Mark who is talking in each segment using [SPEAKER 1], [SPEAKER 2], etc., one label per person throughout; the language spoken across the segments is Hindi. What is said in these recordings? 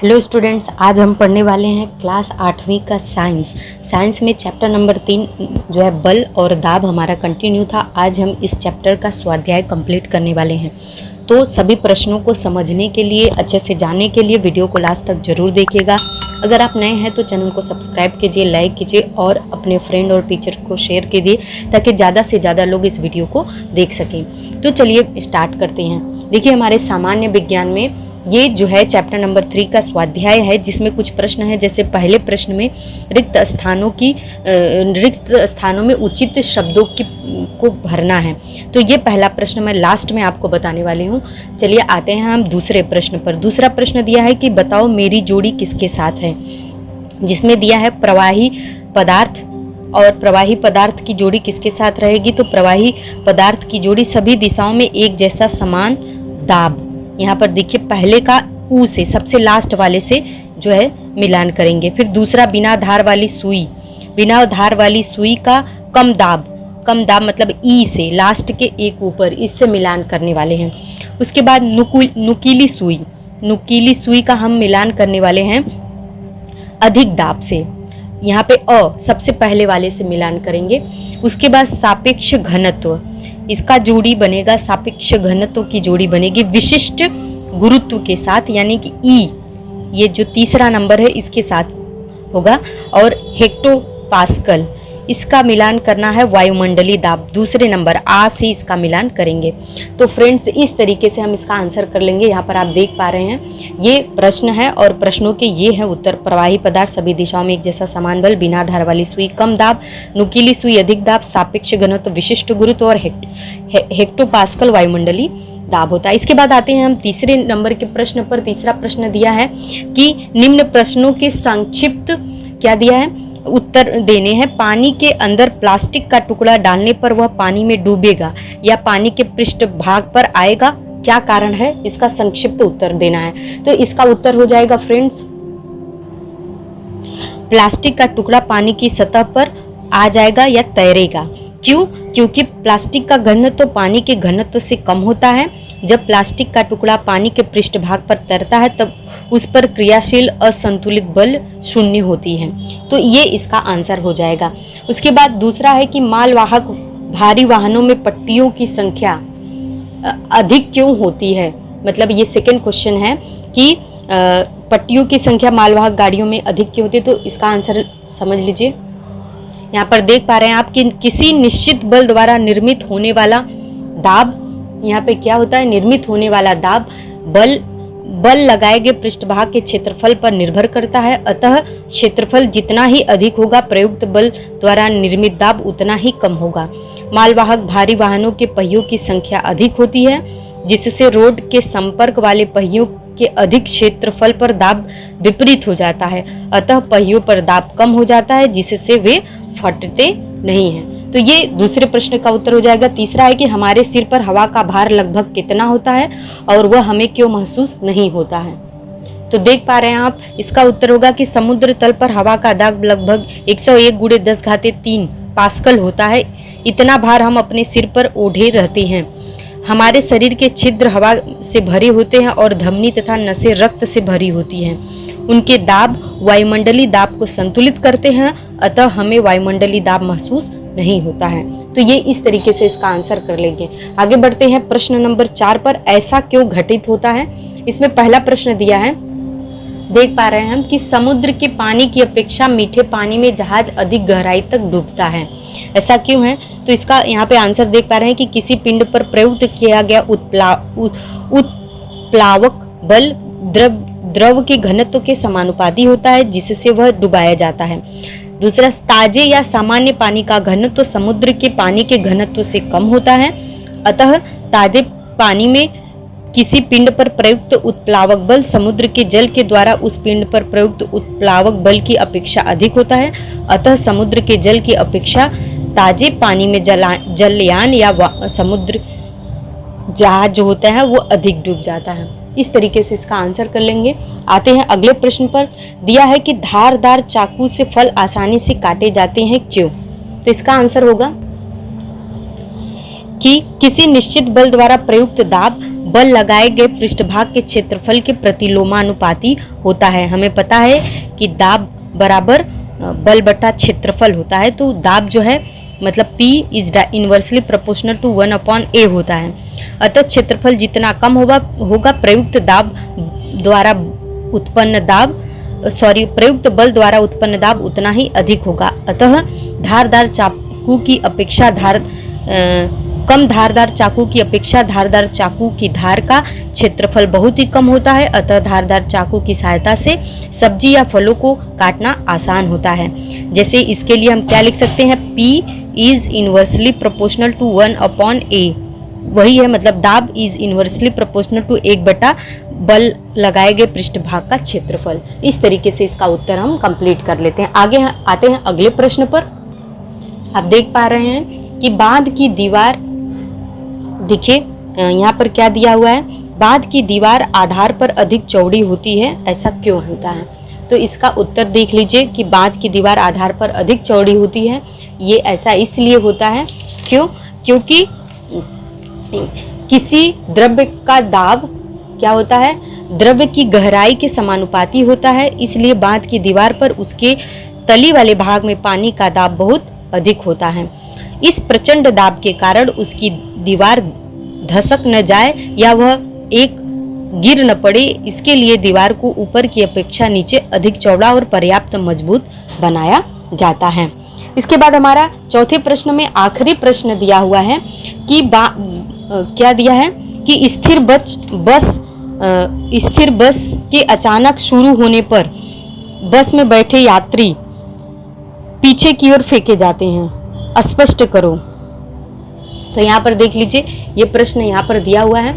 [SPEAKER 1] हेलो स्टूडेंट्स, आज हम पढ़ने वाले हैं क्लास 8वीं का साइंस में चैप्टर नंबर 3 जो है बल और दाब हमारा कंटिन्यू था। आज हम इस चैप्टर का स्वाध्याय कंप्लीट करने वाले हैं। तो सभी प्रश्नों को समझने के लिए, अच्छे से जानने के लिए वीडियो को लास्ट तक जरूर देखिएगा। अगर आप नए हैं तो चैनल को सब्सक्राइब कीजिए, लाइक कीजिए और अपने फ्रेंड और टीचर को शेयर कीजिए ताकि ज़्यादा से ज़्यादा लोग इस वीडियो को देख सकें। तो चलिए स्टार्ट करते हैं। देखिए, हमारे सामान्य विज्ञान में ये जो है चैप्टर नंबर 3 का स्वाध्याय है, जिसमें कुछ प्रश्न है। जैसे पहले प्रश्न में रिक्त स्थानों में उचित शब्दों को भरना है। तो ये पहला प्रश्न मैं लास्ट में आपको बताने वाली हूँ। चलिए आते हैं हम दूसरे प्रश्न पर। दूसरा प्रश्न दिया है कि बताओ मेरी जोड़ी किसके साथ है, जिसमें दिया है प्रवाही पदार्थ। और प्रवाही पदार्थ की जोड़ी किसके साथ रहेगी, तो प्रवाही पदार्थ की जोड़ी सभी दिशाओं में एक जैसा समान दाब। यहाँ पर देखिए, पहले का ऊ से, सबसे लास्ट वाले से जो है मिलान करेंगे। फिर दूसरा बिना धार वाली सुई, बिना धार वाली सुई का कम दाब मतलब ई से, लास्ट के एक ऊपर, इससे मिलान करने वाले हैं। उसके बाद नुकीली सुई का हम मिलान करने वाले हैं अधिक दाब से। यहाँ पे सबसे पहले वाले से मिलान करेंगे। उसके बाद सापेक्ष घनत्व, इसका जोड़ी बनेगा, सापेक्ष घनत्व की जोड़ी बनेगी विशिष्ट गुरुत्व के साथ, यानी कि ई, ये जो तीसरा नंबर है इसके साथ होगा। और हेक्टोपास्कल, इसका मिलान करना है वायुमंडलीय दाब, दूसरे नंबर आ से इसका मिलान करेंगे। तो फ्रेंड्स, इस तरीके से हम इसका आंसर कर लेंगे। यहाँ पर आप देख पा रहे हैं ये प्रश्न है और प्रश्नों के ये है उत्तर। प्रवाही पदार्थ सभी दिशाओं में एक जैसा समान बल, बिना धार वाली सुई कम दाब, नुकीली सुई अधिक दाब, सापेक्ष घनत्व विशिष्ट गुरुत्व और हेक्टोपास्कल वायुमंडलीय दाब होता है। इसके बाद आते हैं हम तीसरे नंबर के प्रश्न पर। तीसरा प्रश्न दिया है कि निम्न प्रश्नों के संक्षिप्त क्या दिया है, उत्तर देने हैं। पानी के अंदर प्लास्टिक का टुकड़ा डालने पर वह पानी में डूबेगा या पानी के पृष्ठ भाग पर आएगा, क्या कारण है, इसका संक्षिप्त उत्तर देना है। तो इसका उत्तर हो जाएगा फ्रेंड्स, प्लास्टिक का टुकड़ा पानी की सतह पर आ जाएगा या तैरेगा। क्यों? क्योंकि प्लास्टिक का घनत्व तो पानी के घनत्व से कम होता है। जब प्लास्टिक का टुकड़ा पानी के पृष्ठभाग पर तैरता है तब उस पर क्रियाशील असंतुलित बल शून्य होती है। तो ये इसका आंसर हो जाएगा। उसके बाद दूसरा है कि मालवाहक भारी वाहनों में पट्टियों की संख्या अधिक क्यों होती है, मतलब ये सेकंड क्वेश्चन है कि पट्टियों की संख्या मालवाहक गाड़ियों में अधिक क्यों होती है। तो इसका आंसर समझ लीजिए। यहाँ पर देख पा रहे हैं आप कि किसी निश्चित बल द्वारा निर्मित होने वाला दाब, यहाँ पे क्या होता है, निर्मित होने वाला दाब बल लगाए गए पृष्ठभाग के क्षेत्रफल पर निर्भर करता है। अतः क्षेत्रफल जितना ही अधिक होगा, प्रयुक्त बल द्वारा निर्मित दाब उतना ही कम होगा। मालवाहक भारी वाहनों के पहियों की संख्या अधिक होती है, जिससे रोड के संपर्क वाले पहियों के अधिक क्षेत्रफल पर दाब विपरीत हो जाता है। अतः पहियों पर दाब कम हो जाता है, जिससे वे फटते नहीं हैं। तो ये दूसरे प्रश्न का उत्तर हो जाएगा। तीसरा है कि हमारे सिर पर हवा का भार लगभग कितना होता है और वह हमें क्यों महसूस नहीं होता है। तो देख पा रहे हैं आप, इसका उत्तर होगा कि समुद्र तल पर हवा का दाब लगभग 101 × 10³ पास्कल होता है। इतना भार हम अपने सिर पर ओढ़े रहते हैं। हमारे शरीर के छिद्र हवा से भरे होते हैं और धमनी तथा नसें रक्त से भरी होती हैं। उनके दाब वायुमंडलीय दाब को संतुलित करते हैं, अतः हमें वायुमंडलीय दाब महसूस नहीं होता है। तो ये इस तरीके से इसका आंसर कर लेंगे। आगे बढ़ते हैं प्रश्न नंबर 4 पर। ऐसा क्यों घटित होता है, इसमें पहला प्रश्न दिया है, देख पा रहे हैं हम कि समुद्र के पानी की अपेक्षा मीठे पानी में जहाज अधिक गहराई तक डूबता है। ऐसा क्यों है, तो इसका यहाँ पे आंसर देख पा रहे हैं कि किसी पिंड पर प्रयुक्त किया गया उत्प्लावक बल द्रव के घनत्व के समानुपाती होता है, जिससे वह डुबाया जाता है। दूसरा, ताजे या सामान्य पानी का घनत्व समुद्र के पानी के घनत्व से कम होता है। अतः ताजे पानी में किसी पिंड पर प्रयुक्त उत्प्लावक बल समुद्र के जल के द्वारा उस पिंड पर प्रयुक्त उत्प्लावक बल की अपेक्षा अधिक होता है। अतः समुद्र के जल की अपेक्षा ताजे पानी में जलयान या समुद्र जहाज जो होता है वो अधिक डूब जाता है। इस तरीके से इसका आंसर कर लेंगे। आते हैं अगले प्रश्न पर। दिया है कि धारदार चाकू से फल आसानी से काटे जाते हैं, क्यों। तो इसका आंसर होगा कि किसी निश्चित बल द्वारा प्रयुक्त दाब बल लगाए गए पृष्ठभाग के क्षेत्रफल के प्रतिलोमानुपाती होता है। हमें पता है कि दाब बराबर बल बटा क्षेत्रफल होता है, तो दाब जो है मतलब P is inversely proportional to 1/A होता है। अतः क्षेत्रफल जितना कम होगा प्रयुक्त बल द्वारा उत्पन्न दाब उतना ही अधिक होगा। अतः कम धारदार चाकू की अपेक्षा धारदार चाकू की धार का क्षेत्रफल बहुत ही कम होता है। अतः धारदार चाकू की सहायता से सब्जी या फलों को काटना आसान होता है। जैसे इसके लिए हम क्या लिख सकते हैं, P is inversely proportional to 1/A, वही है मतलब दाब इज इनवर्सली प्रोपोर्शनल टू 1 बटा बल लगाए गए पृष्ठभाग का क्षेत्रफल। इस तरीके से इसका उत्तर हम कंप्लीट कर लेते हैं। आगे आते हैं अगले प्रश्न पर। आप देख पा रहे हैं कि बांध की दीवार, देखिए यहाँ पर क्या दिया हुआ है, बांध की दीवार आधार पर अधिक चौड़ी होती है, ऐसा क्यों होता है? तो इसका उत्तर देख लीजिए कि बांध की दीवार आधार पर अधिक चौड़ी होती है। ये ऐसा इसलिए होता है, क्यों? क्योंकि किसी द्रव्य का दाब क्या होता है, द्रव्य की गहराई के समानुपाती होता है। इसलिए बांध की दीवार पर उसके तली वाले भाग में पानी का दाब बहुत अधिक होता है। इस प्रचंड दाब के कारण उसकी दीवार धसक न जाए या वह एक गिर न पड़े, इसके लिए दीवार को ऊपर की अपेक्षा नीचे अधिक चौड़ा और पर्याप्त मजबूत बनाया जाता है। इसके बाद हमारा चौथे प्रश्न में आखिरी प्रश्न दिया हुआ है कि क्या दिया है कि स्थिर बस के अचानक शुरू होने पर बस में बैठे यात्री पीछे की ओर फेंके जाते हैं, स्पष्ट करो। तो यहाँ पर देख लीजिए, ये प्रश्न यहाँ पर दिया हुआ है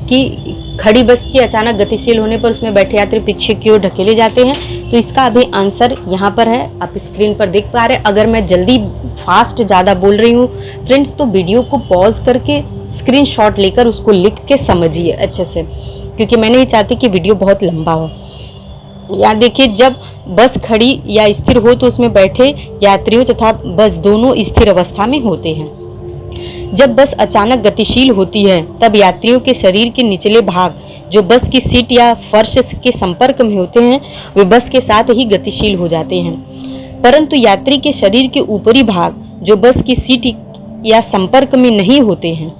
[SPEAKER 1] कि खड़ी बस के अचानक गतिशील होने पर उसमें बैठे यात्री पीछे की ओर ढकेले जाते हैं। तो इसका अभी आंसर यहाँ पर है, आप स्क्रीन पर देख पा रहे हैं। अगर मैं जल्दी फास्ट ज़्यादा बोल रही हूँ फ्रेंड्स, तो वीडियो को पॉज करके स्क्रीनशॉट लेकर उसको लिख के समझिए अच्छे से, क्योंकि मैं नहीं चाहती कि वीडियो बहुत लंबा हो। यहाँ देखिए, जब बस खड़ी या स्थिर हो तो उसमें बैठे यात्रियों तथा बस दोनों स्थिर अवस्था में होते हैं। जब बस अचानक गतिशील होती है तब यात्रियों के शरीर के निचले भाग जो बस की सीट या फर्श के संपर्क में होते हैं वे बस के साथ ही गतिशील हो जाते हैं, परंतु यात्री के शरीर के ऊपरी भाग जो बस की सीट या संपर्क में नहीं होते हैं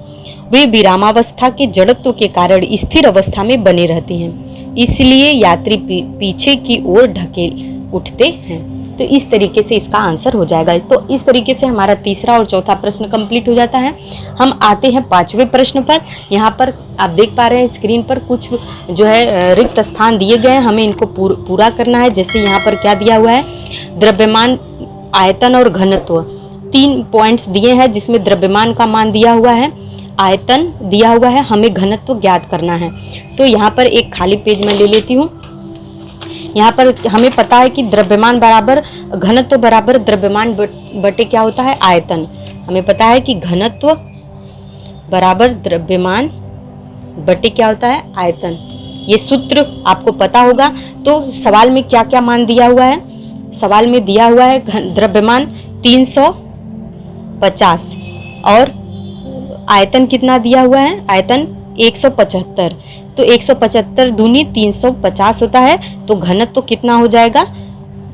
[SPEAKER 1] वे विरामावस्था के जड़त्व के कारण स्थिर अवस्था में बने रहते हैं, इसलिए यात्री पीछे की ओर ढकेल उठते हैं। तो इस तरीके से इसका आंसर हो जाएगा। तो इस तरीके से हमारा तीसरा और चौथा प्रश्न कंप्लीट हो जाता है। हम आते हैं पांचवें प्रश्न पर। यहाँ पर आप देख पा रहे हैं स्क्रीन पर कुछ जो है रिक्त स्थान दिए गए हैं, हमें इनको पूरा करना है। जैसे यहाँ पर क्या दिया हुआ है, द्रव्यमान, आयतन और घनत्व, 3 पॉइंट्स दिए हैं जिसमें द्रव्यमान का मान दिया हुआ है, आयतन दिया हुआ है, हमें घनत्व ज्ञात करना है। तो यहाँ पर एक खाली पेज में ले लेती हूँ। यहाँ पर हमें पता है कि द्रव्यमान बराबर घनत्व बराबर द्रव्यमान बटे क्या होता है, आयतन। हमें पता है कि घनत्व बराबर द्रव्यमान बटे क्या होता है, आयतन। ये सूत्र आपको पता होगा। तो सवाल में क्या क्या मान दिया हुआ है, सवाल में दिया हुआ है द्रव्यमान 350 और आयतन कितना दिया हुआ है, आयतन 175। तो 175 दूनी 350 होता है, तो घनत्व तो कितना हो जाएगा,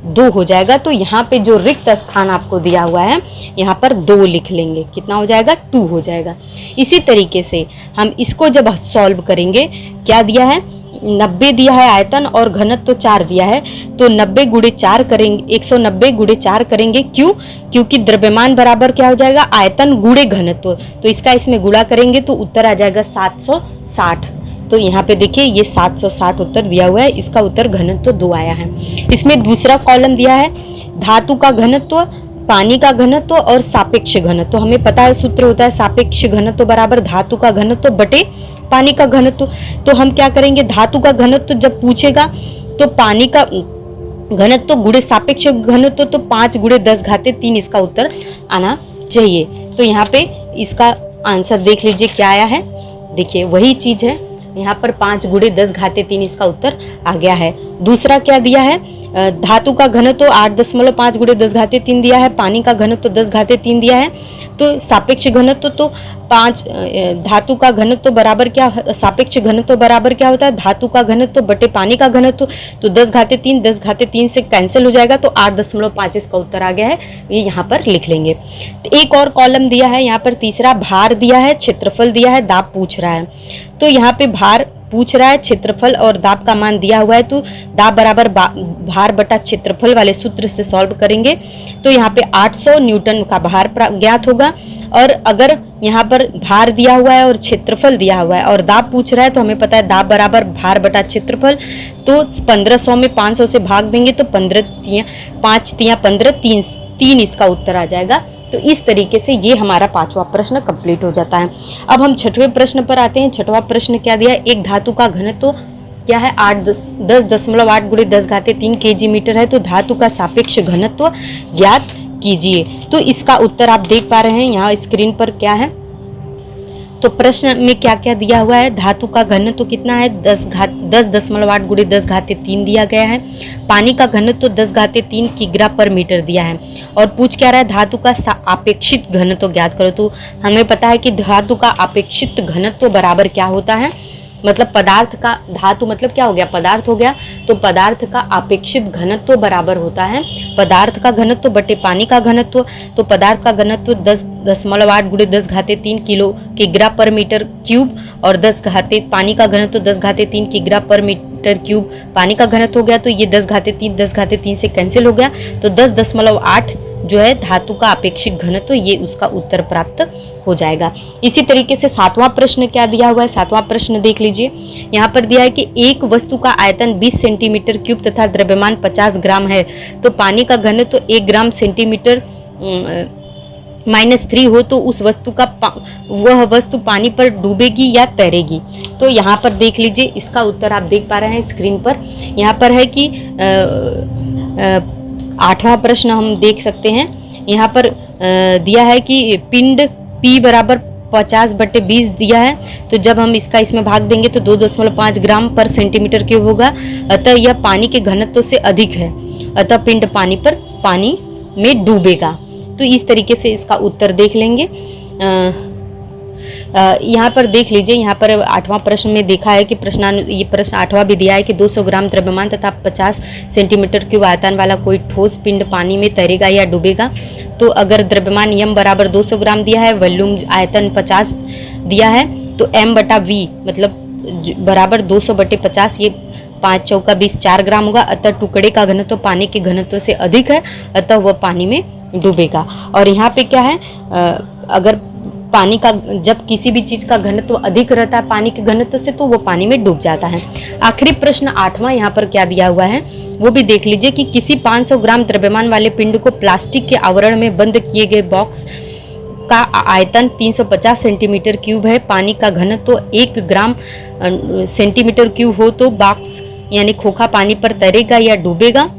[SPEAKER 1] 2 हो जाएगा। तो यहाँ पे जो रिक्त स्थान आपको दिया हुआ है यहाँ पर 2 लिख लेंगे, कितना हो जाएगा, 2 हो जाएगा। इसी तरीके से हम इसको जब सॉल्व करेंगे, क्या दिया है, 90 दिया है आयतन और घनत्व तो 4 दिया है, तो 90 गुणे 4 करेंगे, 190 गुणे 4 करेंगे। क्यों? क्योंकि द्रव्यमान बराबर क्या हो जाएगा, आयतन गुणे घनत्व। तो इसका इसमें गुणा करेंगे तो उत्तर आ जाएगा 760। तो यहाँ पे देखिए ये 760 उत्तर दिया हुआ है, इसका उत्तर घनत्व 2 आया है। इसमें दूसरा कॉलम दिया है धातु का घनत्व, पानी का घनत्व और सापेक्ष घनत्व। हमें पता है सूत्र होता है सापेक्ष घनत्व बराबर धातु का घनत्व बटे पानी का घनत्व। तो हम क्या करेंगे, धातु का घनत्व जब पूछेगा तो पानी का घनत्व गुणे सापेक्ष घनत्व, तो 5 गुणे 10 घाते 3 इसका उत्तर आना चाहिए। तो यहाँ पे इसका आंसर देख लीजिए क्या आया है, देखिए वही चीज है, यहाँ पर 5 गुणे 10 घाते 3 इसका उत्तर आ गया है। दूसरा क्या दिया है, धातु का घनत्व 8.5 गुणे 10⁻³ दिया है, पानी का घनत्व 10⁻³ दिया है। तो सापेक्ष घनत्व तो 5, धातु का घनत्व बराबर क्या, सापेक्ष घनत्व बराबर क्या होता है, धातु का घनत्व बटे पानी का घनत्व। तो 10⁻³ 10⁻³ से कैंसिल हो जाएगा, तो 8.5 इसका उत्तर आ गया है, ये यहाँ पर लिख लेंगे। तो एक और कॉलम दिया है यहाँ पर, तीसरा भार दिया है, क्षेत्रफल दिया है, दाब पूछ रहा है। तो यहाँ पे भार पूछ रहा है, क्षेत्रफल और दाब का मान दिया हुआ है, तो दाब बराबर भार बटा क्षेत्रफल वाले सूत्र से सॉल्व करेंगे। तो यहाँ पे 800 न्यूटन का भार ज्ञात होगा, और अगर यहाँ पर भार दिया हुआ है और क्षेत्रफल दिया हुआ है और दाब पूछ रहा है, तो हमें पता है दाब बराबर भार बटा क्षेत्रफल। तो 1500 में 500 से भाग देंगे तो 5 तियां 15, 3 इसका उत्तर आ जाएगा। तो इस तरीके से ये हमारा 5वां प्रश्न कंप्लीट हो जाता है। अब हम 6वें प्रश्न पर आते हैं। 6वां प्रश्न क्या दिया है, एक धातु का घनत्व क्या है 10.8 गुणे 10⁻³ kg मीटर है, तो धातु का सापेक्ष घनत्व ज्ञात कीजिए। तो इसका उत्तर आप देख पा रहे हैं यहाँ स्क्रीन पर क्या है। तो प्रश्न में क्या क्या दिया हुआ है, धातु का घनत्व कितना है 10.8 गुणे 10⁻³ दिया गया है, पानी का घनत्व 10⁻³ किग्रा पर मीटर दिया है, और पूछ क्या रहा है धातु का अपेक्षित घनत्व ज्ञात करो। तो हमें पता है कि धातु का अपेक्षित घनत्व बराबर क्या होता है, मतलब पदार्थ का, धातु मतलब क्या हो गया, पदार्थ हो गया, तो पदार्थ का अपेक्षित घनत्व बराबर होता है पदार्थ का घनत्व बटे पानी का घनत्व। तो पदार्थ का घनत्व 10.8 गुणे 10⁻³ किग्रा पर मीटर क्यूब, और पानी का घनत्व 10⁻³ किग्रा पर मीटर क्यूब पानी का घनत्व हो गया। तो ये 10⁻³ से कैंसिल हो गया, तो 10.8 जो है धातु का अपेक्षित घनत्व, ये उसका उत्तर प्राप्त हो जाएगा। इसी तरीके से 7वां प्रश्न क्या दिया हुआ है, 7वां प्रश्न देख लीजिए। यहाँ पर दिया है कि एक वस्तु का आयतन 20 सेंटीमीटर क्यूब तथा द्रव्यमान 50 ग्राम है, तो पानी का घनत्व 1 ग्राम सेंटीमीटर -3 हो, तो उस वस्तु का वह वस्तु पानी पर डूबेगी या तैरेगी। तो यहाँ पर देख लीजिए, इसका उत्तर आप देख पा रहे हैं स्क्रीन पर। यहाँ पर है कि 8वां प्रश्न हम देख सकते हैं। यहाँ पर दिया है कि पिंड P बराबर 50/20 दिया है, तो जब हम इसमें भाग देंगे तो 2.5 ग्राम पर सेंटीमीटर क्यूब होगा, अतः यह पानी के घनत्व से अधिक है, अतः पिंड पानी में डूबेगा। तो इस तरीके से इसका उत्तर देख लेंगे। यहाँ पर देख लीजिए, यहाँ पर 8वां प्रश्न में देखा है कि ये प्रश्न 8वां भी दिया है कि 200 ग्राम द्रव्यमान तथा 50 सेंटीमीटर क्यूब आयतन वाला कोई ठोस पिंड पानी में तैरेगा या डूबेगा। तो अगर द्रव्यमान m बराबर 200 ग्राम दिया है, वॉल्यूम आयतन 50 दिया है, तो m/v मतलब बराबर 200/50, ये 5 चौका 20 4 ग्राम होगा, अतः टुकड़े का घनत्व पानी के घनत्व से अधिक है, अतः वह पानी में डूबेगा। और यहाँ पे क्या है, अगर पानी का, जब किसी भी चीज का घनत्व अधिक रहता है पानी के घनत्व से, तो वो पानी में डूब जाता है। आखिरी प्रश्न 8वां यहाँ पर क्या दिया हुआ है वो भी देख लीजिए कि किसी 500 ग्राम द्रव्यमान वाले पिंड को प्लास्टिक के आवरण में बंद किए गए बॉक्स का आयतन 350 सेंटीमीटर क्यूब है, पानी का घनत्व 1 ग्राम सेंटीमीटर क्यूब हो, तो बॉक्स यानी खोखा पानी पर तैरेगा या डूबेगा।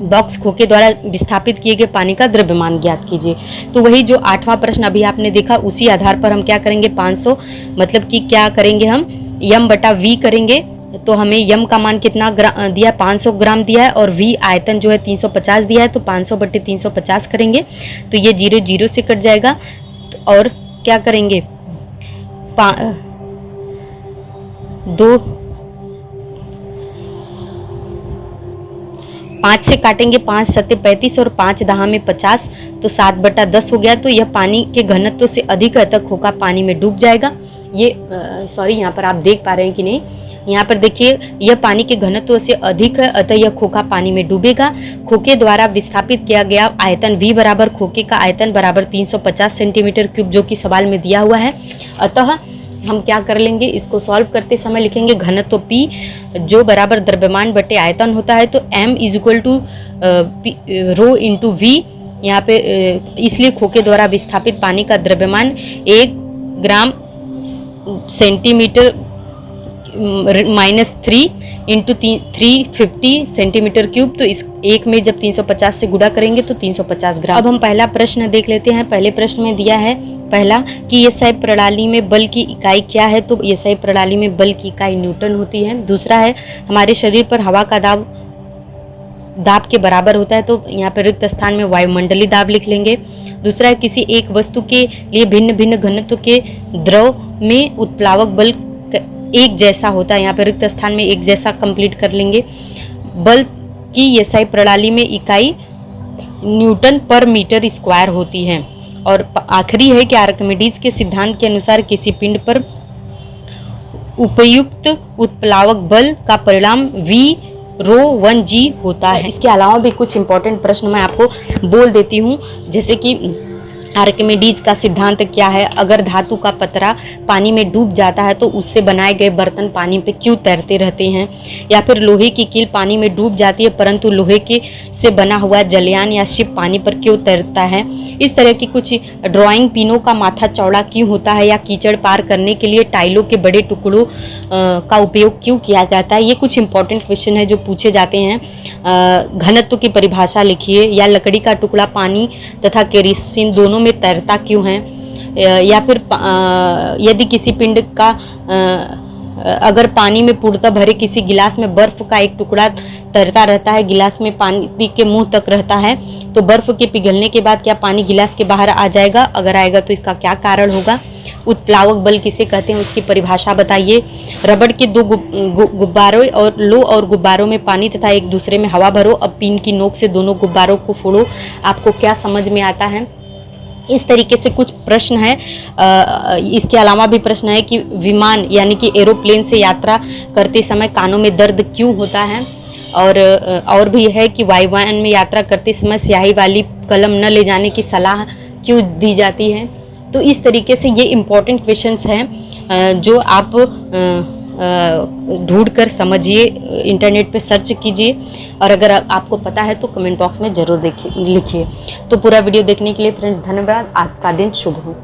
[SPEAKER 1] बॉक्स खोखे द्वारा विस्थापित किए गए पानी का द्रव्यमान ज्ञात कीजिए। तो वही जो 8वां प्रश्न अभी आपने देखा, उसी आधार पर हम क्या करेंगे, 500 मतलब कि क्या करेंगे, हम m/v करेंगे। तो हमें m का मान कितना दिया, 500 ग्राम दिया है, और v आयतन जो है 350 दिया है, तो 500/350 करेंगे, तो ये 0 0 से कट जाएगा। और क्या करेंगे, 5 से काटेंगे, 5 7 35 और 5 10 में 50, तो 7/10 हो गया। तो यह पानी के घनत्व से अधिक है, तक खोखा पानी में डूब जाएगा। ये सॉरी, यहाँ पर आप देख पा रहे हैं कि नहीं, यहाँ पर देखिए, यह पानी के घनत्व से अधिक है, अतः यह खोखा पानी में डूबेगा। खोखे द्वारा विस्थापित किया गया आयतन v बराबर खोखे का आयतन बराबर 350 सेंटीमीटर क्यूब, जो कि सवाल में दिया हुआ है। अतः हम क्या कर लेंगे, इसको सॉल्व करते समय लिखेंगे घनत्व P जो बराबर द्रव्यमान बटे आयतन होता है, तो m = ρ × v। यहाँ पे इसलिए खोखे द्वारा विस्थापित पानी का द्रव्यमान 1 ग्राम सेंटीमीटर -3 × 350 सेंटीमीटर क्यूब। तो इस एक में जब 350 से गुणा करेंगे तो 350 ग्राम। अब हम पहला प्रश्न देख लेते हैं। पहले प्रश्न में दिया है पहला कि एसआई प्रणाली में बल की इकाई क्या है, तो एसआई प्रणाली में बल की इकाई न्यूटन होती है। दूसरा है हमारे शरीर पर हवा का दाब दाब के बराबर होता है, तो यहाँ पर रिक्त स्थान में वायुमंडलीय दाब लिख लेंगे। दूसरा है किसी एक वस्तु के लिए भिन्न भिन्न घनत्व के द्रव में उत्प्लावक बल एक जैसा होता है, यहाँ पर रिक्त स्थान में एक जैसा कंप्लीट कर लेंगे। बल की एसआई प्रणाली में इकाई न्यूटन पर मीटर स्क्वायर होती है। और आखिरी है कि आर्किमिडीज के सिद्धांत के अनुसार किसी पिंड पर उपयुक्त उत्प्लावक बल का परिणाम V ρ1g होता है। इसके अलावा भी कुछ इंपॉर्टेंट प्रश्न मैं आपको बोल देती हूँ, जैसे कि आर्किमिडीज का सिद्धांत क्या है, अगर धातु का पतरा पानी में डूब जाता है तो उससे बनाए गए बर्तन पानी पे क्यों तैरते रहते हैं, या फिर लोहे की कील पानी में डूब जाती है परंतु लोहे के से बना हुआ जलयान या शिप पानी पर क्यों तैरता है। इस तरह की कुछ ड्राइंग, पिनों का माथा चौड़ा क्यों होता है, या कीचड़ पार करने के लिए टाइलों के बड़े टुकड़ों का उपयोग क्यों किया जाता है। ये कुछ इंपॉर्टेंट क्वेश्चन है जो पूछे जाते हैं। घनत्व की परिभाषा लिखिए, या लकड़ी का टुकड़ा पानी तथा केरोसिन दोनों में तैरता क्यों है, या फिर यदि किसी पिंड का अगर पानी में पूर्णतः भरे किसी गिलास में बर्फ का एक टुकड़ा तैरता रहता है, गिलास में पानी के मुंह तक रहता है, तो बर्फ के पिघलने के बाद क्या पानी गिलास के बाहर आ जाएगा, अगर आएगा तो इसका क्या कारण होगा। उत्प्लावक बल किसे कहते हैं, उसकी परिभाषा बताइए। रबड़ के दो गुब्बारों और लो और गुब्बारों में पानी तथा एक दूसरे में हवा भरो, अब पिन की नोक से दोनों गुब्बारों को फोड़ो, आपको क्या समझ में आता है। इस तरीके से कुछ प्रश्न है। इसके अलावा भी प्रश्न है कि विमान यानी कि एरोप्लेन से यात्रा करते समय कानों में दर्द क्यों होता है, और भी है कि वायुयान में यात्रा करते समय स्याही वाली कलम न ले जाने की सलाह क्यों दी जाती है। तो इस तरीके से ये इम्पोर्टेंट क्वेश्चंस हैं जो आप ढूंढ कर समझिए, इंटरनेट पे सर्च कीजिए, और अगर आपको पता है तो कमेंट बॉक्स में ज़रूर लिखिए। तो पूरा वीडियो देखने के लिए फ्रेंड्स धन्यवाद। आपका दिन शुभ हो।